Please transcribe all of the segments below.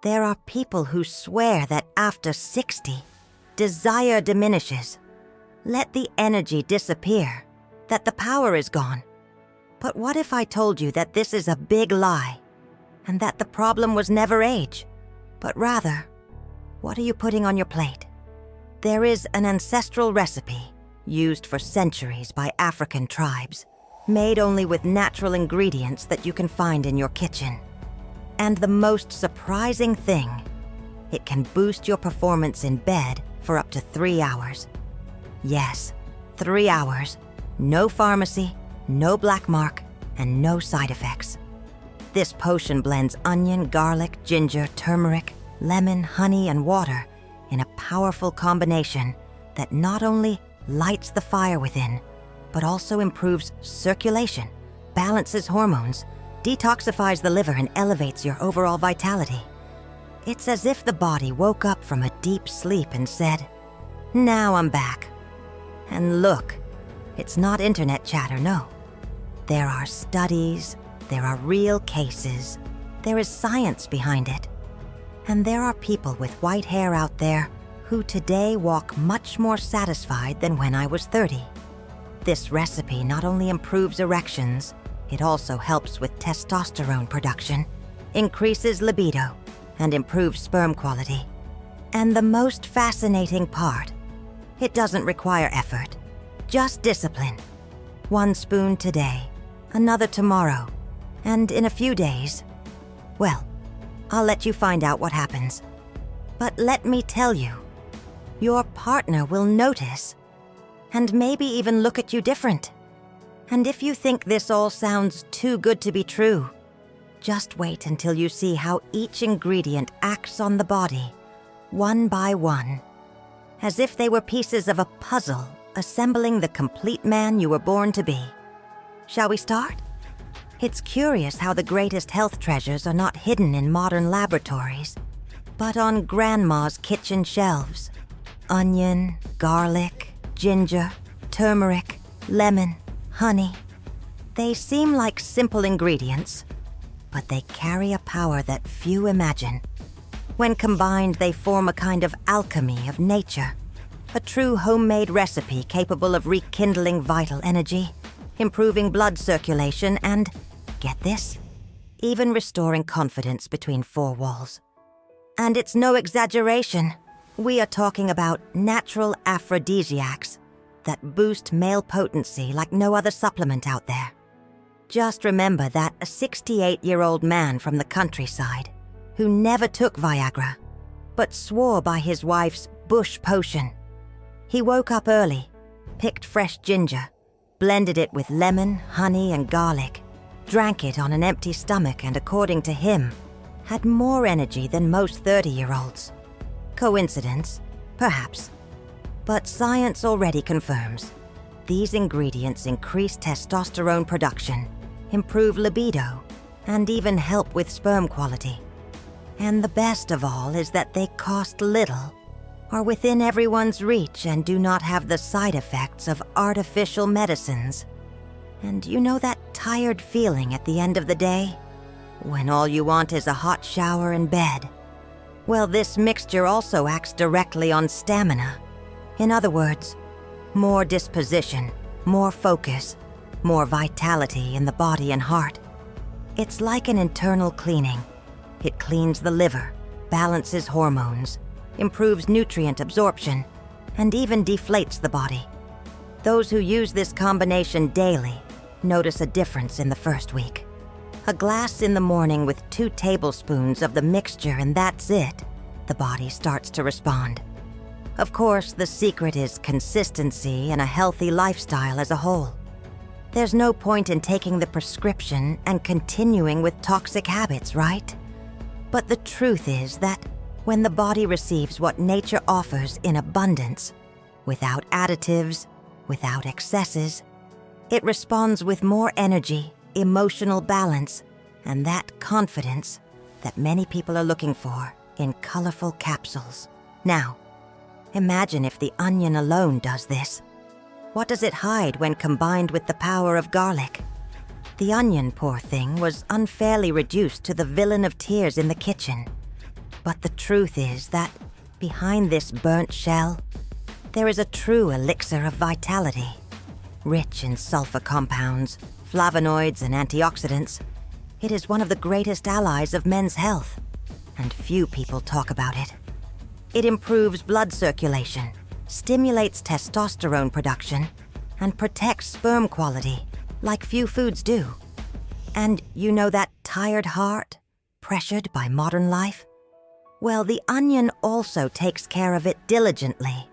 There are people who swear that after 60, desire diminishes. Let the energy disappear, that the power is gone. But what if I told you that this is a big lie, and that the problem was never age, but rather, what are you putting on your plate? There is an ancestral recipe used for centuries by African tribes, made only with natural ingredients that you can find in your kitchen. And the most surprising thing, it can boost your performance in bed for up to 3 hours. Yes, 3 hours, no pharmacy, no black mark, and no side effects. This potion blends onion, garlic, ginger, turmeric, lemon, honey, and water in a powerful combination that not only lights the fire within, but also improves circulation, balances hormones, detoxifies the liver, and elevates your overall vitality. It's as if the body woke up from a deep sleep and said, "Now I'm back." And look, it's not internet chatter, no. There are studies, there are real cases, there is science behind it. And there are people with white hair out there who today walk much more satisfied than when I was 30. This recipe not only improves erections, it also helps with testosterone production, increases libido, and improves sperm quality. And the most fascinating part, it doesn't require effort, just discipline. 1 spoon today, another tomorrow, and in a few days, well, I'll let you find out what happens. But let me tell you, your partner will notice, and maybe even look at you different. And if you think this all sounds too good to be true, just wait until you see how each ingredient acts on the body, one by one, as if they were pieces of a puzzle assembling the complete man you were born to be. Shall we start? It's curious how the greatest health treasures are not hidden in modern laboratories, but on grandma's kitchen shelves. Onion, garlic, ginger, turmeric, lemon, honey. They seem like simple ingredients, but they carry a power that few imagine. When combined, they form a kind of alchemy of nature, a true homemade recipe capable of rekindling vital energy, improving blood circulation, and, get this, even restoring confidence between 4 walls. And it's no exaggeration. We are talking about natural aphrodisiacs that boost male potency like no other supplement out there. Just remember that a 68-year-old man from the countryside who never took Viagra, but swore by his wife's bush potion. He woke up early, picked fresh ginger, blended it with lemon, honey, and garlic, drank it on an empty stomach, and according to him, had more energy than most 30-year-olds. Coincidence? Perhaps. But science already confirms these ingredients increase testosterone production, improve libido, and even help with sperm quality. And the best of all is that they cost little, are within everyone's reach, and do not have the side effects of artificial medicines. And you know that tired feeling at the end of the day, when all you want is a hot shower and bed? Well, this mixture also acts directly on stamina. In other words, more disposition, more focus, more vitality in the body and heart. It's like an internal cleaning. It cleans the liver, balances hormones, improves nutrient absorption, and even deflates the body. Those who use this combination daily notice a difference in the first week. A glass in the morning with 2 tablespoons of the mixture, and that's it. The body starts to respond. Of course, the secret is consistency and a healthy lifestyle as a whole. There's no point in taking the prescription and continuing with toxic habits, right? But the truth is that when the body receives what nature offers in abundance, without additives, without excesses, it responds with more energy, emotional balance, and that confidence that many people are looking for in colorful capsules. Now, imagine if the onion alone does this. What does it hide when combined with the power of garlic? The onion, poor thing, was unfairly reduced to the villain of tears in the kitchen. But the truth is that behind this burnt shell, there is a true elixir of vitality. Rich in sulfur compounds, flavonoids, and antioxidants, it is one of the greatest allies of men's health, and few people talk about it. It improves blood circulation, stimulates testosterone production, and protects sperm quality, like few foods do. And you know that tired heart, pressured by modern life? Well, the onion also takes care of it diligently.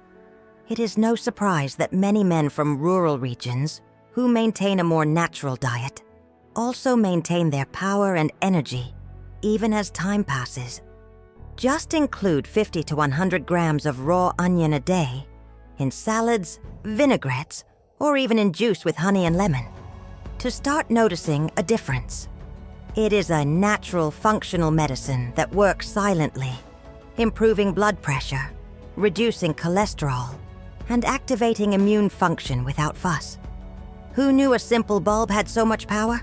It is no surprise that many men from rural regions, who maintain a more natural diet, also maintain their power and energy, even as time passes. Just include 50 to 100 grams of raw onion a day in salads, vinaigrettes, or even in juice with honey and lemon, to start noticing a difference. It is a natural functional medicine that works silently, improving blood pressure, reducing cholesterol, and activating immune function without fuss. Who knew a simple bulb had so much power?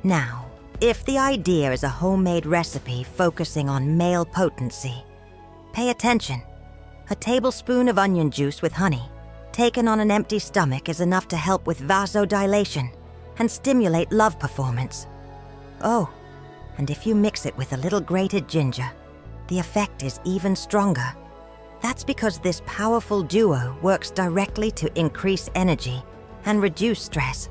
Now, if the idea is a homemade recipe focusing on male potency, pay attention. A tablespoon of onion juice with honey, taken on an empty stomach, is enough to help with vasodilation and stimulate love performance. Oh, and if you mix it with a little grated ginger, the effect is even stronger. That's because this powerful duo works directly to increase energy and reduce stress.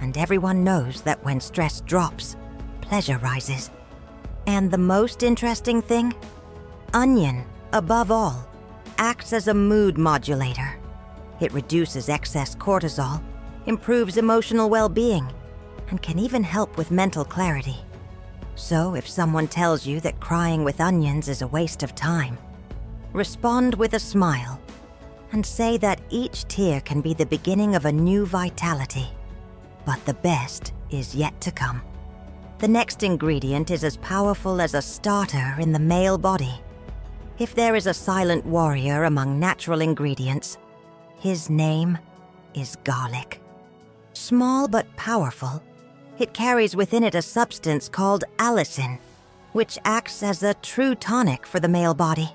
And everyone knows that when stress drops, pleasure rises. And the most interesting thing? Onion, above all, acts as a mood modulator. It reduces excess cortisol, improves emotional well-being, and can even help with mental clarity. So if someone tells you that crying with onions is a waste of time, respond with a smile and say that each tear can be the beginning of a new vitality. But the best is yet to come. The next ingredient is as powerful as a starter in the male body. If there is a silent warrior among natural ingredients, his name is garlic. Small but powerful, it carries within it a substance called allicin, which acts as a true tonic for the male body.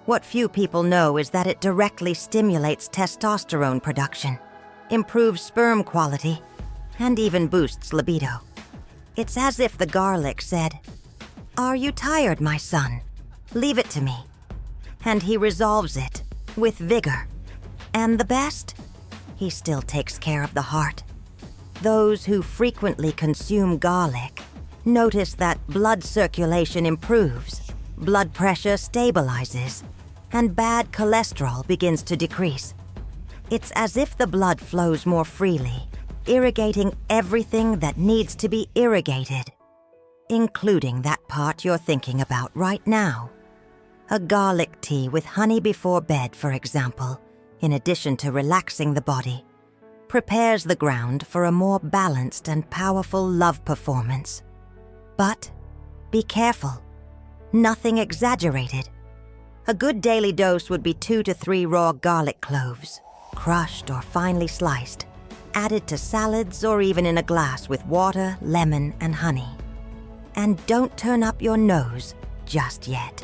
What few people know is that it directly stimulates testosterone production, improves sperm quality, and even boosts libido. It's as if the garlic said, "Are you tired, my son? Leave it to me." And he resolves it with vigor. And the best? He still takes care of the heart. Those who frequently consume garlic notice that blood circulation improves, blood pressure stabilizes, and bad cholesterol begins to decrease. It's as if the blood flows more freely, irrigating everything that needs to be irrigated, including that part you're thinking about right now. A garlic tea with honey before bed, for example, in addition to relaxing the body, prepares the ground for a more balanced and powerful love performance. But be careful. Nothing exaggerated. A good daily dose would be 2 to 3 raw garlic cloves, crushed or finely sliced, added to salads or even in a glass with water, lemon, and honey. And don't turn up your nose just yet.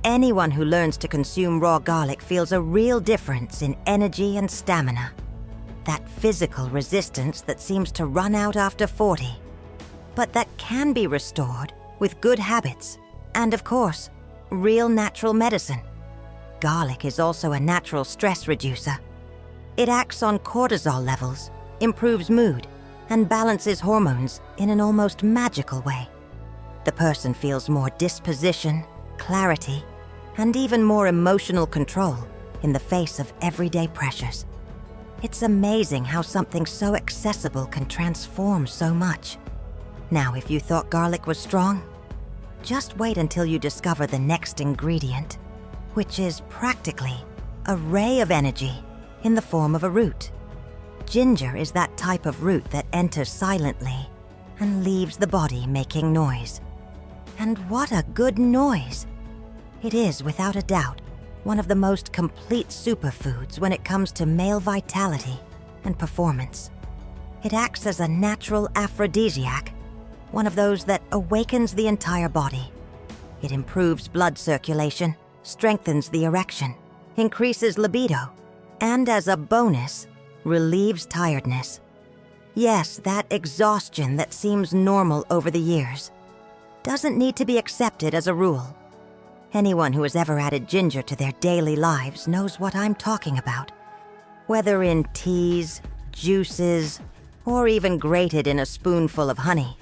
Anyone who learns to consume raw garlic feels a real difference in energy and stamina. That physical resistance that seems to run out after 40, but that can be restored with good habits and, of course, real natural medicine. Garlic is also a natural stress reducer. It acts on cortisol levels, improves mood, and balances hormones in an almost magical way. The person feels more disposition, clarity, and even more emotional control in the face of everyday pressures. It's amazing how something so accessible can transform so much. Now, if you thought garlic was strong, just wait until you discover the next ingredient, which is practically a ray of energy in the form of a root. Ginger is that type of root that enters silently and leaves the body making noise. And what a good noise! It is, without a doubt, one of the most complete superfoods when it comes to male vitality and performance. It acts as a natural aphrodisiac, one of those that awakens the entire body. It improves blood circulation, strengthens the erection, increases libido, and as a bonus, relieves tiredness. Yes, that exhaustion that seems normal over the years doesn't need to be accepted as a rule. Anyone who has ever added ginger to their daily lives knows what I'm talking about. Whether in teas, juices, or even grated in a spoonful of honey,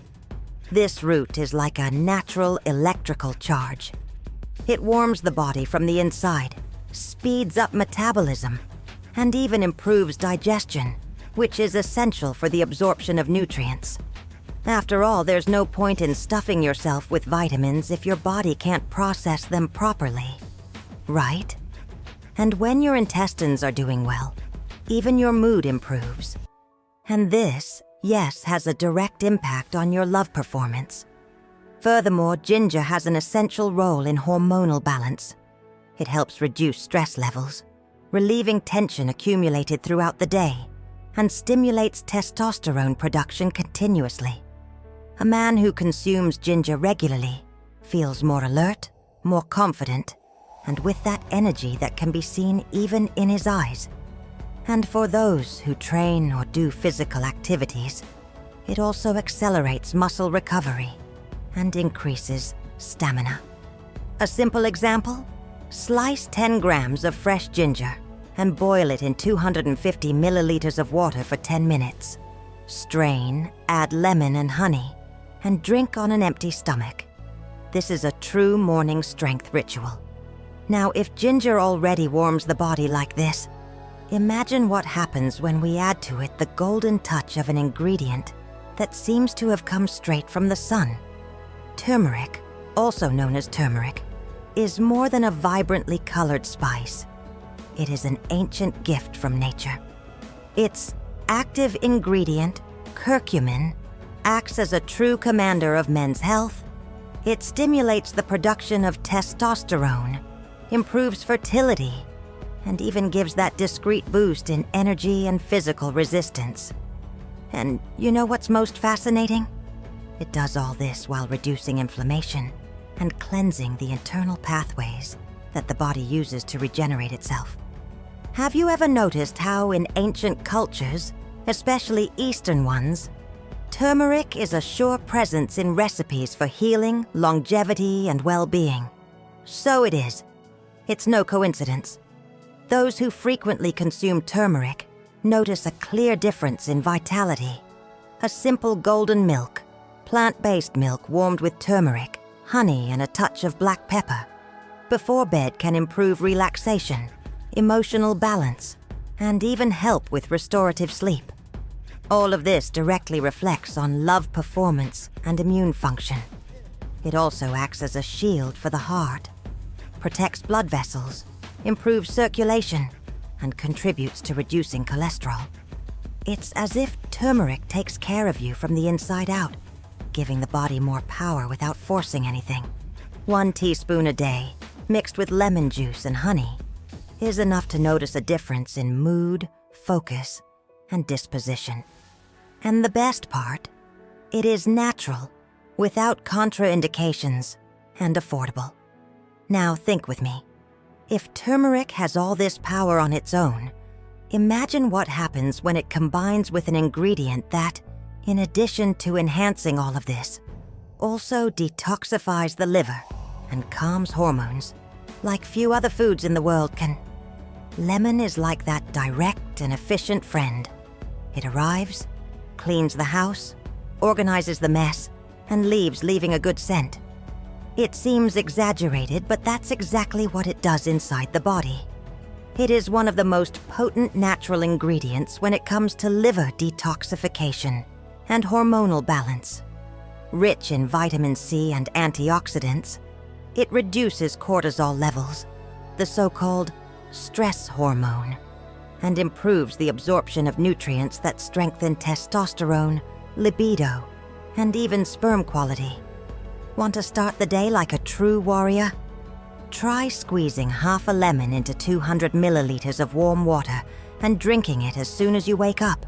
this root is like a natural electrical charge. It warms the body from the inside, speeds up metabolism, and even improves digestion, which is essential for the absorption of nutrients. After all, there's no point in stuffing yourself with vitamins if your body can't process them properly, right? And when your intestines are doing well, even your mood improves. And this, yes, has a direct impact on your love performance. Furthermore, ginger has an essential role in hormonal balance. It helps reduce stress levels, relieving tension accumulated throughout the day, and stimulates testosterone production continuously. A man who consumes ginger regularly feels more alert, more confident, and with that energy that can be seen even in his eyes. And for those who train or do physical activities, it also accelerates muscle recovery and increases stamina. A simple example? Slice 10 grams of fresh ginger and boil it in 250 milliliters of water for 10 minutes. Strain, add lemon and honey, and drink on an empty stomach. This is a true morning strength ritual. Now, if ginger already warms the body like this, imagine what happens when we add to it the golden touch of an ingredient that seems to have come straight from the sun. Turmeric, also known as turmeric, is more than a vibrantly colored spice. It is an ancient gift from nature. Its active ingredient, curcumin, acts as a true commander of men's health. It stimulates the production of testosterone, improves fertility, and even gives that discreet boost in energy and physical resistance. And you know what's most fascinating? It does all this while reducing inflammation and cleansing the internal pathways that the body uses to regenerate itself. Have you ever noticed how in ancient cultures, especially Eastern ones, turmeric is a sure presence in recipes for healing, longevity, and well-being? So it is. It's no coincidence. Those who frequently consume turmeric notice a clear difference in vitality. A simple golden milk, plant-based milk warmed with turmeric, honey, and a touch of black pepper, before bed can improve relaxation, emotional balance, and even help with restorative sleep. All of this directly reflects on love performance and immune function. It also acts as a shield for the heart, protects blood vessels, improves circulation, and contributes to reducing cholesterol. It's as if turmeric takes care of you from the inside out, giving the body more power without forcing anything. 1 teaspoon a day, mixed with lemon juice and honey, is enough to notice a difference in mood, focus, and disposition. And the best part, it is natural, without contraindications, and affordable. Now think with me. If turmeric has all this power on its own, imagine what happens when it combines with an ingredient that, in addition to enhancing all of this, also detoxifies the liver and calms hormones, like few other foods in the world can. Lemon is like that direct and efficient friend. It arrives, cleans the house, organizes the mess, and leaving a good scent. It seems exaggerated, but that's exactly what it does inside the body. It is one of the most potent natural ingredients when it comes to liver detoxification and hormonal balance. Rich in vitamin C and antioxidants, it reduces cortisol levels, the so-called stress hormone, and improves the absorption of nutrients that strengthen testosterone, libido, and even sperm quality. Want to start the day like a true warrior? Try squeezing half a lemon into 200 milliliters of warm water and drinking it as soon as you wake up.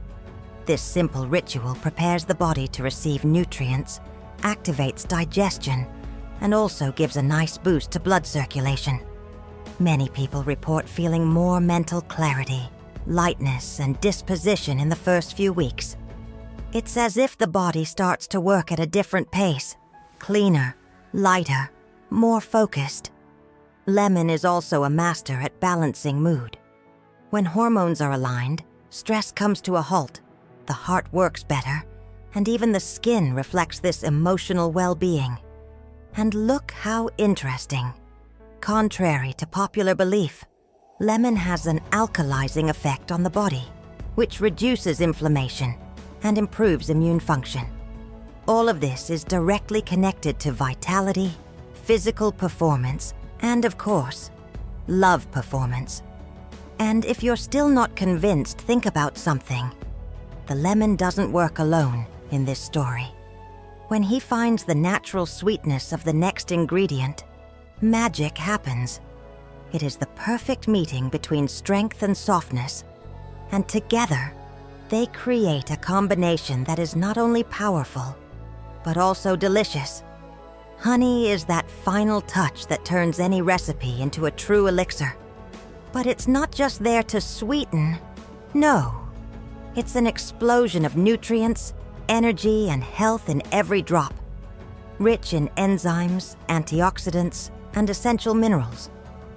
This simple ritual prepares the body to receive nutrients, activates digestion, and also gives a nice boost to blood circulation. Many people report feeling more mental clarity, lightness, and disposition in the first few weeks. It's as if the body starts to work at a different pace, cleaner, lighter, more focused. Lemon is also a master at balancing mood. When hormones are aligned, stress comes to a halt, the heart works better, and even the skin reflects this emotional well-being. And look how interesting. Contrary to popular belief, lemon has an alkalizing effect on the body, which reduces inflammation and improves immune function. All of this is directly connected to vitality, physical performance, and of course, love performance. And if you're still not convinced, think about something. The lemon doesn't work alone in this story. When he finds the natural sweetness of the next ingredient, magic happens. It is the perfect meeting between strength and softness, and together, they create a combination that is not only powerful, but also delicious. Honey is that final touch that turns any recipe into a true elixir. But it's not just there to sweeten. No, it's an explosion of nutrients, energy, and health in every drop. Rich in enzymes, antioxidants, and essential minerals,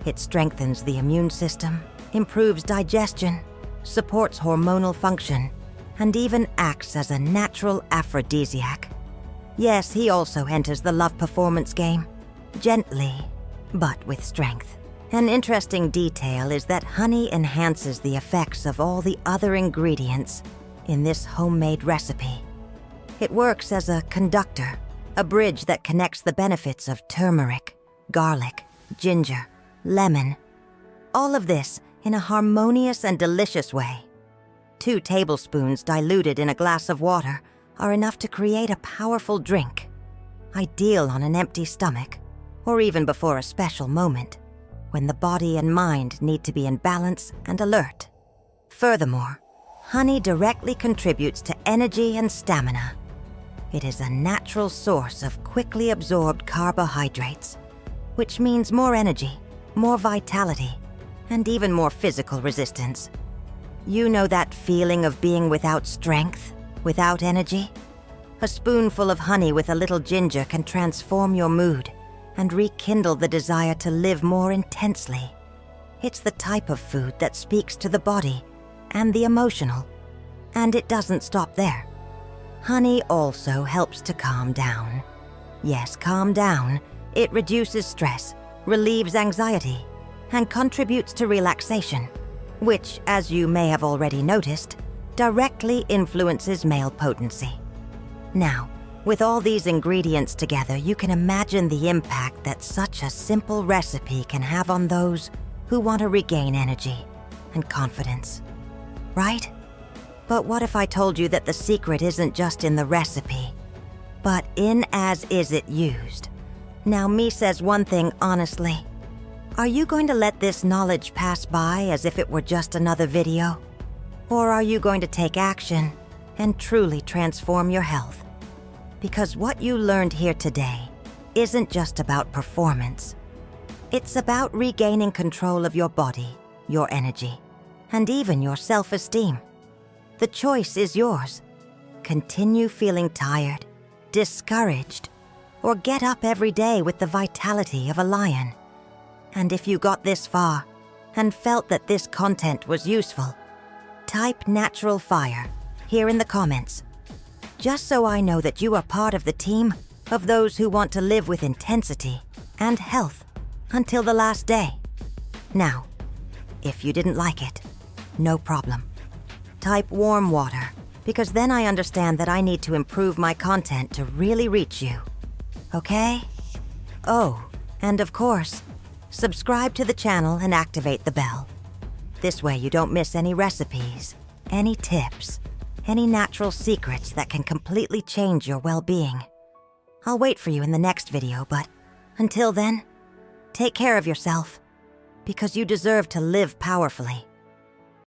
it strengthens the immune system, improves digestion, supports hormonal function, and even acts as a natural aphrodisiac. Yes, he also enters the love performance game, gently, but with strength. An interesting detail is that honey enhances the effects of all the other ingredients in this homemade recipe. It works as a conductor, a bridge that connects the benefits of turmeric, garlic, ginger, lemon. All of this in a harmonious and delicious way. 2 tablespoons diluted in a glass of water are enough to create a powerful drink, ideal on an empty stomach, or even before a special moment, when the body and mind need to be in balance and alert. Furthermore, honey directly contributes to energy and stamina. It is a natural source of quickly absorbed carbohydrates, which means more energy, more vitality, and even more physical resistance. You know that feeling of being without strength, without energy? A spoonful of honey with a little ginger can transform your mood and rekindle the desire to live more intensely. It's the type of food that speaks to the body and the emotional. And it doesn't stop there. Honey also helps to calm down. Yes, calm down. It reduces stress, relieves anxiety, and contributes to relaxation, which, as you may have already noticed, directly influences male potency. Now, with all these ingredients together, you can imagine the impact that such a simple recipe can have on those who want to regain energy and confidence. Right? But what if I told you that the secret isn't just in the recipe, but in as is it used? Now, me says one thing honestly. Are you going to let this knowledge pass by as if it were just another video? Or are you going to take action and truly transform your health? Because what you learned here today isn't just about performance. It's about regaining control of your body, your energy, and even your self-esteem. The choice is yours. Continue feeling tired, discouraged, or get up every day with the vitality of a lion. And if you got this far and felt that this content was useful, type natural fire here in the comments, just so I know that you are part of the team of those who want to live with intensity and health until the last day. Now, if you didn't like it, no problem. Type warm water, because then I understand that I need to improve my content to really reach you. Okay? Oh, and of course, subscribe to the channel and activate the bell. This way you don't miss any recipes, any tips, any natural secrets that can completely change your well-being. I'll wait for you in the next video, but until then, take care of yourself, because you deserve to live powerfully.